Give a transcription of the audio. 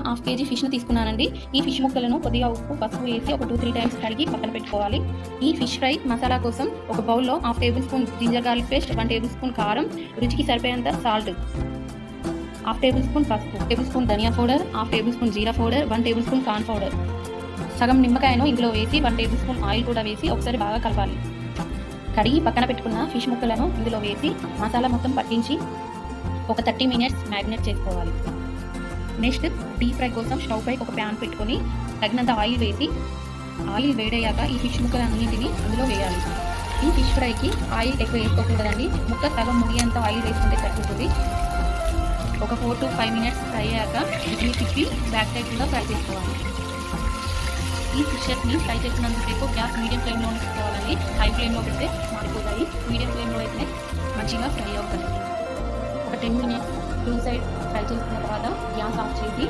Half KG ఫిష్‌ని తీసుకున్నానండి. ఈ fish ముక్కలను కొద్దిగా ఉప్పు, పసుపు వేసి ఒక 2, 3 టైమ్స్ కడిగి పక్కన పెట్టుకోవాలి. ఈ ఫిష్ ఫ్రై మసాలా కోసం ఒక బౌల్‌లో half tablespoon ginger garlic paste, 1 tablespoon కారం, రుచికి సరిపోయేంత సాల్ట్, హాఫ్ టేబుల్ స్పూన్ పసుపు, టేబుల్ స్పూన్ ధనియా పౌడర్, హాఫ్ టేబుల్ స్పూన్ జీరా powder, 1 tablespoon corn powder, సగం నిమ్మకాయను ఇందులో వేసి 1 టేబుల్ స్పూన్ ఆయిల్ కూడా వేసి ఒకసారి బాగా కలపాలి. కడిగి పక్కన పెట్టుకున్న ఫిష్ ముక్కలను ఇందులో వేసి మసాలా మొత్తం పట్టించి ఒక 30 మినిట్స్ మ్యారినేట్ చేసుకోవాలి. నెక్స్ట్ డీప్ ఫ్రై కోసం స్టవ్ పై ఒక ప్యాన్ పెట్టుకొని తగినంత ఆయిల్ వేసి, ఆయిల్ వేడయ్యాక ఈ ఫిష్ ముక్కలన్నింటినీ అందులో వేయాలి. ఈ ఫిష్ ఫ్రైకి ఆయిల్ ఎక్కువ వేసుకోకూడదండి. ముక్క సగం ముగియంత ఆయిల్ వేసుకుంటే సరిపోతుంది. ఒక 4 to 5 మినిట్స్ ఫ్రై అయ్యాక వీటిని తిప్పి బ్యాక్ సైడ్ కూడా ఫ్రై చేసుకోవాలి. ఈ ఫిషెస్ని ఫ్రై చేసినందుకు గ్యాస్ మీడియం ఫ్లేమ్లో ఉంచుకోవాలండి. హై ఫ్లేమ్లో పెడితే మాడిపోతాయి. మీడియం ఫ్లేమ్లో అయితే మంచిగా ఫ్రై అవుతాయి. ఒక 10 మినిట్స్ టూ సైడ్ ఫ్రై చేసుకున్న తర్వాత గ్యాస్ ఆఫ్ చేసి